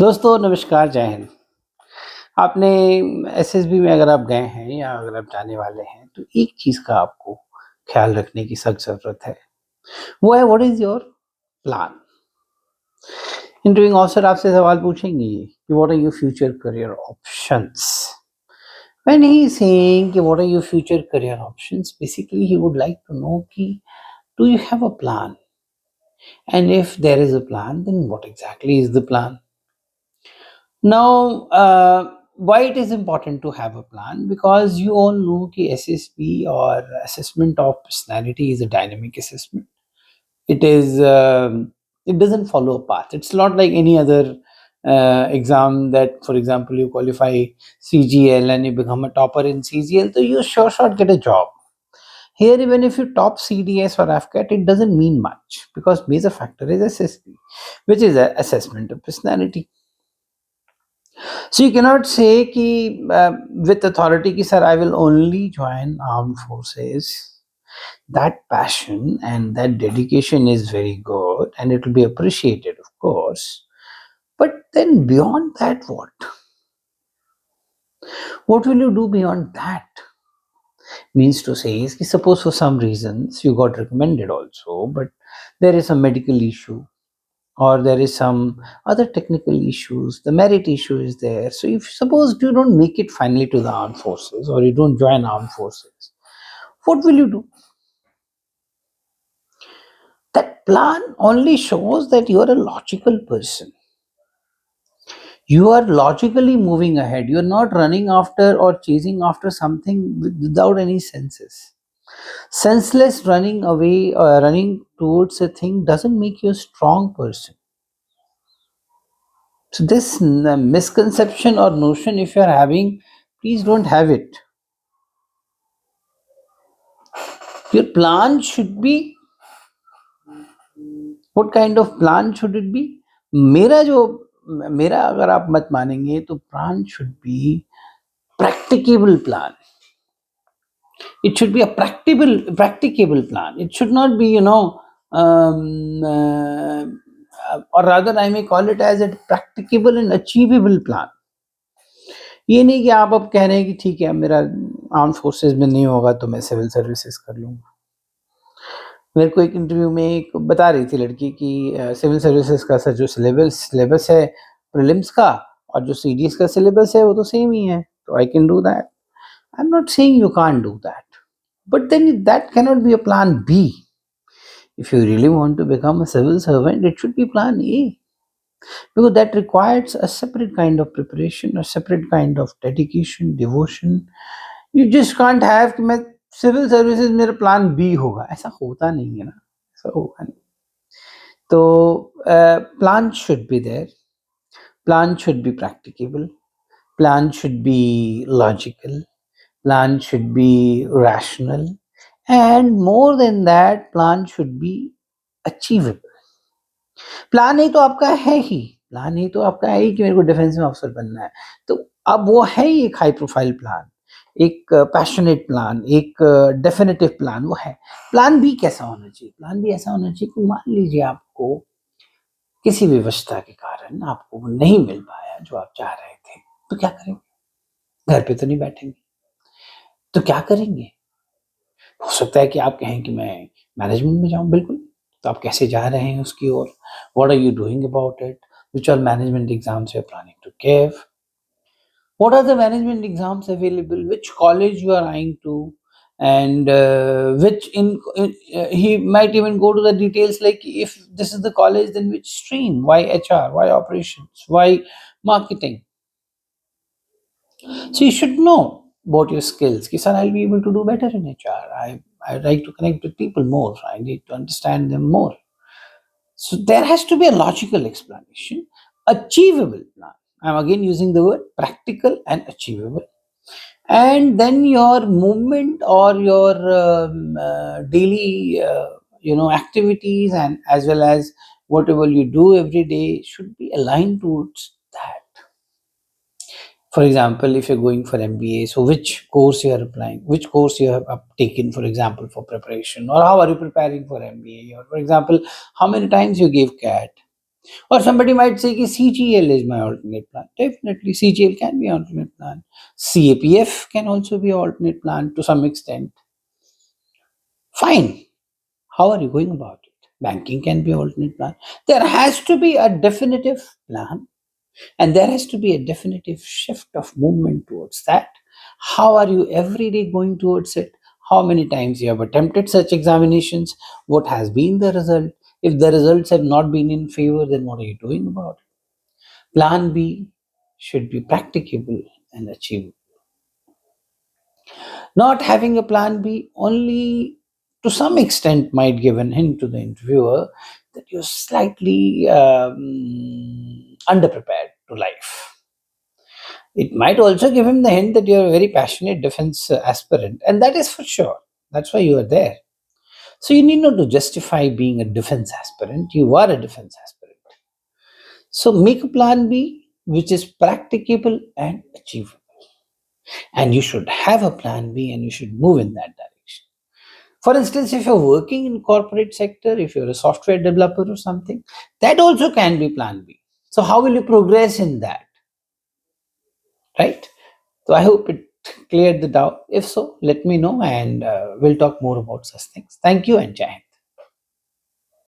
दोस्तों नमस्कार, जय हिंद। आपने एसएसबी में अगर आप गए हैं या अगर आप जाने वाले हैं, तो एक चीज़ का आपको ख़्याल रखने की सख्त ज़रूरत है, वो है what is your plan? Interviewing officer आपसे सवाल पूछेंगे कि what are your future career options? When he is saying कि what are your future career options, basically he would like to know कि do you have a plan? And if there is a plan, then what exactly is the plan? Now, why it is important to have a plan? Because you all know कि SSP or assessment of personality is a dynamic assessment. It is it doesn't follow a path. It's not like any other exam that, for example, you qualify CGL and you become a topper in CGL, so you sure shot get a job. Here, even if you top CDS or AFCAT, it doesn't mean much because major factor is SSP, which is a assessment of personality. So you cannot say ki, with authority ki sir I will only join armed forces. That passion and that dedication is very good and it will be appreciated, of course. But then beyond that, what? What will you do beyond that? Means to say is ki suppose for some reasons you got recommended also, but there is a medical issue or there is some other technical issues, the merit issue is there. So if suppose you don't make it finally to the armed forces or you don't join armed forces, what will you do? That plan only shows that you are a logical person. You are logically moving ahead. You are not running after or chasing after something without any senses. Senseless running away or running towards a thing doesn't make you a strong person. So this misconception or notion, if you are having, please don't have it. Your plan should be, what kind of plan should it be? मेरा जो मेरा अगर आप मत मानेंगे तो plan should be practicable plan. It should be a practicable plan. It should not be, or rather I may call it as a practicable and achievable plan. ये नहीं कि आप अब कह रहे हैं कि ठीक है, मेरा आर्म फोर्सेस में नहीं होगा तो मैं सिविल सर्विसेज कर लूँगा। मेरे को एक इंटरव्यू में एक बता रही थी लड़की कि सिविल सर्विसेज का सर जो सिलेबस है प्रीलिम्स का और जो सीडीएस का सिलेबस है वो तो सेम ही है, तो I can do that. I am not saying you can't do that, but then that cannot be a plan B. If you really want to become a civil servant, it should be plan A because that requires a separate kind of preparation, a separate kind of dedication, devotion. You just can't have कि मैं civil services मेरा plan B होगा, ऐसा होता नहीं है ना, ऐसा होगा नहीं। तो plan should be there, plan should be practicable, plan should be logical, plan should be rational, and more than that plan should be achievable. Plan ही तो आपका है ही, प्लान ही तो आपका है ही कि मेरे को डिफेंस में अफसर बनना है, तो अब वो है ही एक हाई प्रोफाइल प्लान, एक पैशनेट प्लान, एक डेफिनेटिव प्लान वो है। प्लान बी कैसा होना चाहिए? प्लान बी ऐसा होना चाहिए कि मान लीजिए आपको किसी व्यवस्था के कारण आपको वो नहीं मिल पाया जो आप चाह रहे थे, तो क्या करेंगे? घर पे तो नहीं बैठेंगे, तो क्या करेंगे? हो सकता है कि आप कहें कि मैं मैनेजमेंट में जाऊँ, बिल्कुल। तो आप कैसे जा रहे हैं उसकी ओर? What are you doing about it? Which are management exams you are planning to give? What are the management exams available? Which college you are eyeing to? And which he might even go to the details like if this is the college, then which stream? Why HR? Why operations? Why marketing? So you should know about your skills. Ki, sir, I'll be able to do better in HR. I like to connect with people more. I need to understand them more. So there has to be a logical explanation, achievable plan. I'm again using the word practical and achievable. And then your movement or your daily, activities and as well as whatever you do every day should be aligned towards that. For example, if you're going for MBA, so which course you are applying, which course you have taken, for example, for preparation, or how are you preparing for MBA, or for example, how many times you gave CAT, Or somebody might say ki CGL is my alternate plan. Definitely, CGL can be alternate plan. CAPF can also be alternate plan to some extent. Fine. How are you going about it? Banking can be alternate plan. There has to be a definitive plan, and there has to be a definitive shift of movement towards that. How are you every day going towards it? How many times you have attempted such examinations? What has been the result? If the results have not been in favor, then what are you doing about it? Plan B should be practicable and achievable. Not having a plan B only to some extent might give an hint to the interviewer that you're slightly underprepared to life. It might also give him the hint that you're a very passionate defense aspirant, and that is for sure. That's why you are there. So you need not to justify being a defense aspirant. You are a defense aspirant. So make a plan B which is practicable and achievable. And you should have a plan B and you should move in that direction. For instance, if you're working in corporate sector, if you're a software developer or something, that also can be plan B. So how will you progress in that? Right? So I hope it cleared the doubt. If so, let me know and we'll talk more about such things. Thank you and Jai Hind.